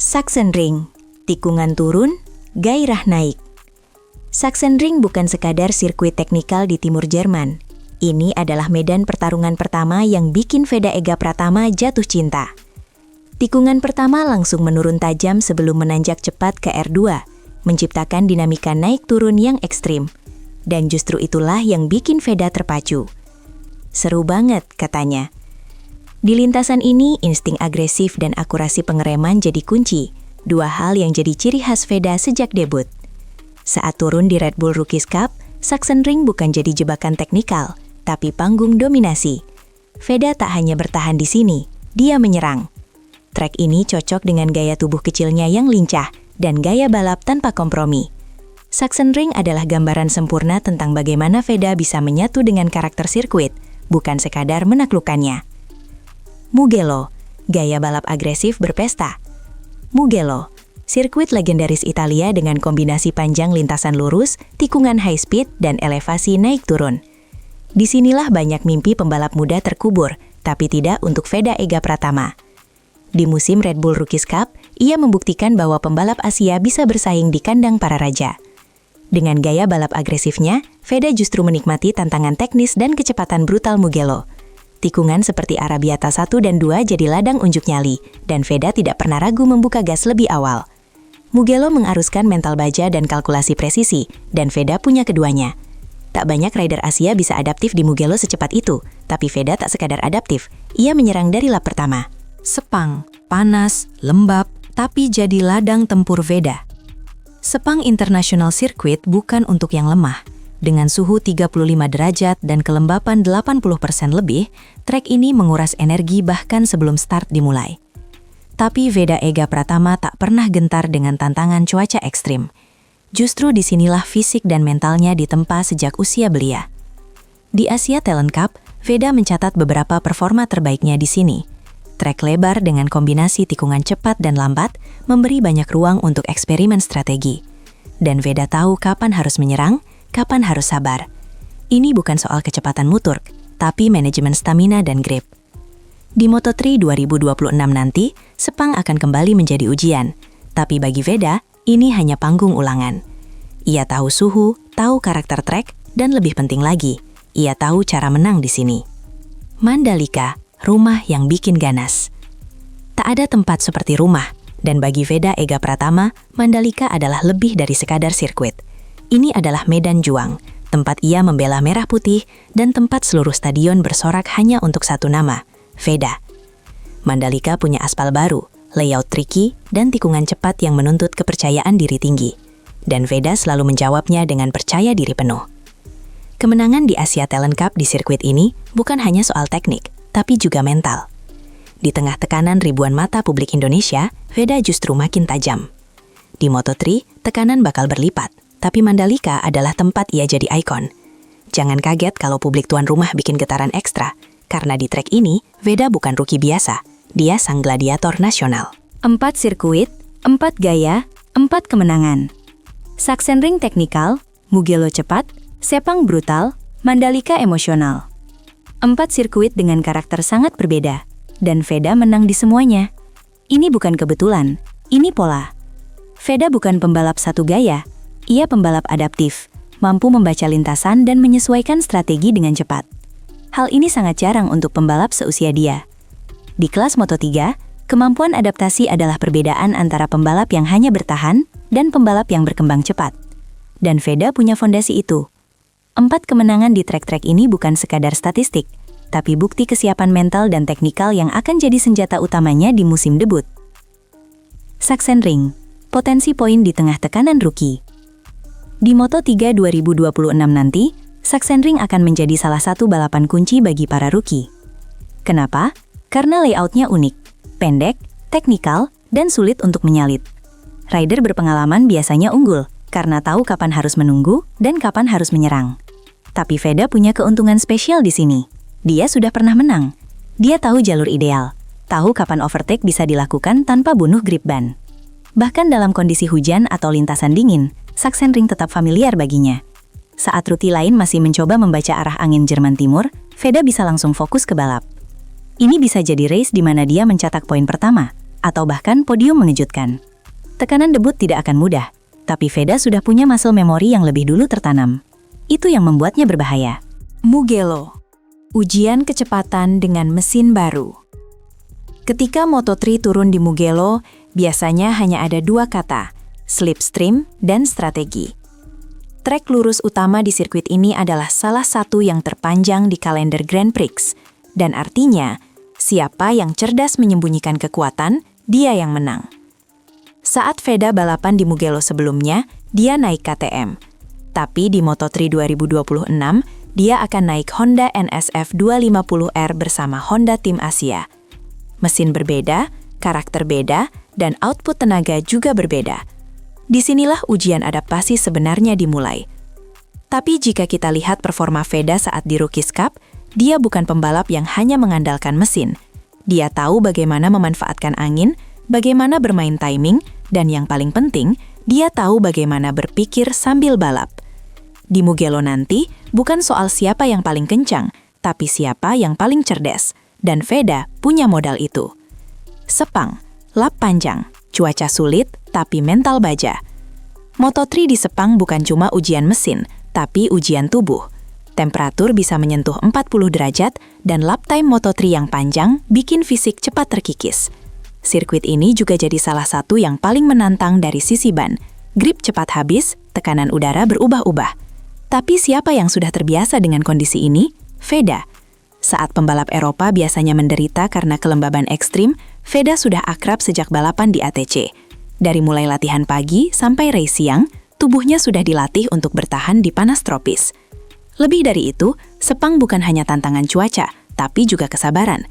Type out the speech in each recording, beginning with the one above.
Sachsenring, tikungan turun, gairah naik. Sachsenring bukan sekadar sirkuit teknikal di timur Jerman. Ini adalah medan pertarungan pertama yang bikin Veda Ega Pratama jatuh cinta. Tikungan pertama langsung menurun tajam sebelum menanjak cepat ke R2, menciptakan dinamika naik turun yang ekstrim. Dan justru itulah yang bikin Veda terpacu. Seru banget, katanya. Di lintasan ini, insting agresif dan akurasi pengereman jadi kunci, dua hal yang jadi ciri khas Veda sejak debut. Saat turun di Red Bull Rookies Cup, Sachsenring bukan jadi jebakan teknikal, tapi panggung dominasi. Veda tak hanya bertahan di sini, dia menyerang. Trek ini cocok dengan gaya tubuh kecilnya yang lincah dan gaya balap tanpa kompromi. Sachsenring adalah gambaran sempurna tentang bagaimana Veda bisa menyatu dengan karakter sirkuit, bukan sekadar menaklukkannya. Mugello, gaya balap agresif berpesta. Mugello, sirkuit legendaris Italia dengan kombinasi panjang lintasan lurus, tikungan high speed, dan elevasi naik turun. Disinilah banyak mimpi pembalap muda terkubur, tapi tidak untuk Veda Ega Pratama. Di musim Red Bull Rookies Cup, ia membuktikan bahwa pembalap Asia bisa bersaing di kandang para raja. Dengan gaya balap agresifnya, Veda justru menikmati tantangan teknis dan kecepatan brutal Mugello. Tikungan seperti Arabiata 1 dan 2 jadi ladang unjuk nyali, dan Veda tidak pernah ragu membuka gas lebih awal. Mugello mengaruskan mental baja dan kalkulasi presisi, dan Veda punya keduanya. Tak banyak rider Asia bisa adaptif di Mugello secepat itu, tapi Veda tak sekadar adaptif, ia menyerang dari lap pertama. Sepang, panas, lembab, tapi jadi ladang tempur Veda. Sepang International Circuit bukan untuk yang lemah. Dengan suhu 35 derajat dan kelembapan 80% lebih, trek ini menguras energi bahkan sebelum start dimulai. Tapi Veda Ega Pratama tak pernah gentar dengan tantangan cuaca ekstrim. Justru disinilah fisik dan mentalnya ditempa sejak usia belia. Di Asia Talent Cup, Veda mencatat beberapa performa terbaiknya di sini. Trek lebar dengan kombinasi tikungan cepat dan lambat memberi banyak ruang untuk eksperimen strategi. Dan Veda tahu kapan harus menyerang, kapan harus sabar. Ini bukan soal kecepatan mutur, tapi manajemen stamina dan grip. Di Moto3 2026 nanti, Sepang akan kembali menjadi ujian. Tapi bagi Veda, ini hanya panggung ulangan. Ia tahu suhu, tahu karakter trek, dan lebih penting lagi, ia tahu cara menang di sini. Mandalika, rumah yang bikin ganas. Tak ada tempat seperti rumah, dan bagi Veda Ega Pratama, Mandalika adalah lebih dari sekadar sirkuit. Ini adalah medan juang, tempat ia membela merah putih, dan tempat seluruh stadion bersorak hanya untuk satu nama, Veda. Mandalika punya aspal baru, layout tricky, dan tikungan cepat yang menuntut kepercayaan diri tinggi. Dan Veda selalu menjawabnya dengan percaya diri penuh. Kemenangan di Asia Talent Cup di sirkuit ini bukan hanya soal teknik, tapi juga mental. Di tengah tekanan ribuan mata publik Indonesia, Veda justru makin tajam. Di Moto3, tekanan bakal berlipat. Tapi Mandalika adalah tempat ia jadi ikon. Jangan kaget kalau publik tuan rumah bikin getaran ekstra, karena di trek ini, Veda bukan rookie biasa, dia sang gladiator nasional. 4 sirkuit, 4 gaya, 4 kemenangan. Sachsenring teknikal, Mugello cepat, Sepang brutal, Mandalika emosional. 4 sirkuit dengan karakter sangat berbeda, dan Veda menang di semuanya. Ini bukan kebetulan, ini pola. Veda bukan pembalap satu gaya, ia pembalap adaptif, mampu membaca lintasan dan menyesuaikan strategi dengan cepat. Hal ini sangat jarang untuk pembalap seusia dia. Di kelas Moto3, kemampuan adaptasi adalah perbedaan antara pembalap yang hanya bertahan dan pembalap yang berkembang cepat. Dan Veda punya fondasi itu. 4 kemenangan di trek-trek ini bukan sekadar statistik, tapi bukti kesiapan mental dan teknikal yang akan jadi senjata utamanya di musim debut. Sachsenring, potensi poin di tengah tekanan rookie. Di Moto3 2026 nanti, Sachsenring akan menjadi salah satu balapan kunci bagi para rookie. Kenapa? Karena layoutnya unik, pendek, teknikal, dan sulit untuk menyalit. Rider berpengalaman biasanya unggul, karena tahu kapan harus menunggu dan kapan harus menyerang. Tapi Veda punya keuntungan spesial di sini. Dia sudah pernah menang. Dia tahu jalur ideal, tahu kapan overtake bisa dilakukan tanpa bunuh grip ban. Bahkan dalam kondisi hujan atau lintasan dingin, Sachsenring tetap familiar baginya. Saat rookie lain masih mencoba membaca arah angin Jerman Timur, Veda bisa langsung fokus ke balap. Ini bisa jadi race di mana dia mencetak poin pertama, atau bahkan podium mengejutkan. Tekanan debut tidak akan mudah, tapi Veda sudah punya muscle memory yang lebih dulu tertanam. Itu yang membuatnya berbahaya. Mugello, ujian kecepatan dengan mesin baru. Ketika Moto3 turun di Mugello, biasanya hanya ada dua kata, slipstream dan strategi. Trek lurus utama di sirkuit ini adalah salah satu yang terpanjang di kalender Grand Prix, dan artinya, siapa yang cerdas menyembunyikan kekuatan, dia yang menang. Saat Veda balapan di Mugello sebelumnya, dia naik KTM. Tapi di Moto3 2026, dia akan naik Honda NSF 250R bersama Honda Tim Asia. Mesin berbeda, karakter beda, dan output tenaga juga berbeda. Disinilah ujian adaptasi sebenarnya dimulai. Tapi jika kita lihat performa Veda saat di Rookies Cup, dia bukan pembalap yang hanya mengandalkan mesin. Dia tahu bagaimana memanfaatkan angin, bagaimana bermain timing, dan yang paling penting, dia tahu bagaimana berpikir sambil balap. Di Mugello nanti, bukan soal siapa yang paling kencang, tapi siapa yang paling cerdas. Dan Veda punya modal itu. Sepang, lap panjang, cuaca sulit, tapi mental baja. Moto3 di Sepang bukan cuma ujian mesin, tapi ujian tubuh. Temperatur bisa menyentuh 40 derajat, dan lap time Moto3 yang panjang bikin fisik cepat terkikis. Sirkuit ini juga jadi salah satu yang paling menantang dari sisi ban. Grip cepat habis, tekanan udara berubah-ubah. Tapi siapa yang sudah terbiasa dengan kondisi ini? Veda. Saat pembalap Eropa biasanya menderita karena kelembaban ekstrim, Veda sudah akrab sejak balapan di ATC. Dari mulai latihan pagi sampai race siang, tubuhnya sudah dilatih untuk bertahan di panas tropis. Lebih dari itu, Sepang bukan hanya tantangan cuaca, tapi juga kesabaran.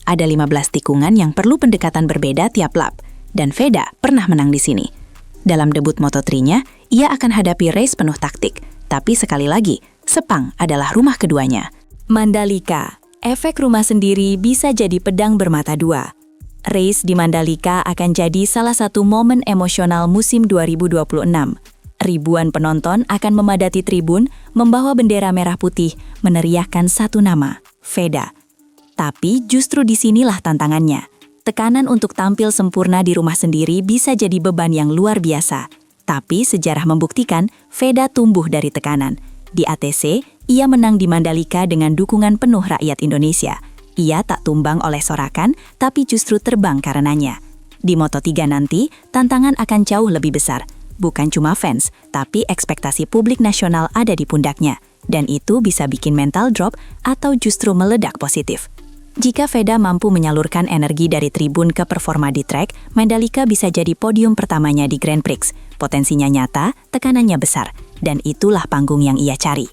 Ada 15 tikungan yang perlu pendekatan berbeda tiap lap, dan Veda pernah menang di sini. Dalam debut Moto3-nya, ia akan hadapi race penuh taktik, tapi sekali lagi, Sepang adalah rumah keduanya. Mandalika, efek rumah sendiri bisa jadi pedang bermata dua. Race di Mandalika akan jadi salah satu momen emosional musim 2026. Ribuan penonton akan memadati tribun, membawa bendera merah putih, meneriakkan satu nama, Veda. Tapi justru disinilah tantangannya. Tekanan untuk tampil sempurna di rumah sendiri bisa jadi beban yang luar biasa. Tapi sejarah membuktikan Veda tumbuh dari tekanan. Di ATC, ia menang di Mandalika dengan dukungan penuh rakyat Indonesia. Ia tak tumbang oleh sorakan, tapi justru terbang karenanya. Di Moto3 nanti, tantangan akan jauh lebih besar. Bukan cuma fans, tapi ekspektasi publik nasional ada di pundaknya. Dan itu bisa bikin mental drop atau justru meledak positif. Jika Veda mampu menyalurkan energi dari tribun ke performa di trek, Mandalika bisa jadi podium pertamanya di Grand Prix. Potensinya nyata, tekanannya besar, dan itulah panggung yang ia cari.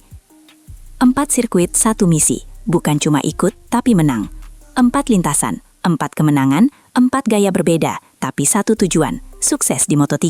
4 sirkuit, 1 misi, bukan cuma ikut, tapi menang. 4 lintasan, 4 kemenangan, 4 gaya berbeda, tapi satu tujuan, sukses di Moto3.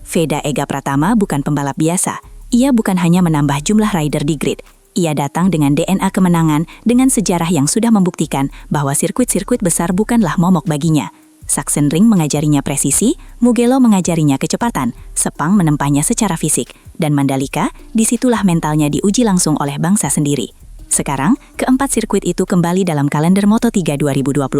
Veda Ega Pratama bukan pembalap biasa. Ia bukan hanya menambah jumlah rider di grid. Ia datang dengan DNA kemenangan dengan sejarah yang sudah membuktikan bahwa sirkuit-sirkuit besar bukanlah momok baginya. Sachsenring mengajarinya presisi, Mugello mengajarinya kecepatan, Sepang menempahnya secara fisik, dan Mandalika, disitulah mentalnya diuji langsung oleh bangsa sendiri. Sekarang, keempat sirkuit itu kembali dalam kalender Moto3 2026.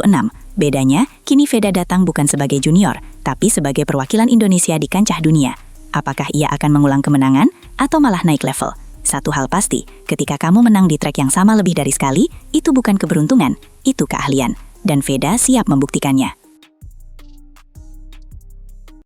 Bedanya, kini Veda datang bukan sebagai junior, tapi sebagai perwakilan Indonesia di kancah dunia. Apakah ia akan mengulang kemenangan, atau malah naik level? Satu hal pasti, ketika kamu menang di trek yang sama lebih dari sekali, itu bukan keberuntungan, itu keahlian. Dan Veda siap membuktikannya.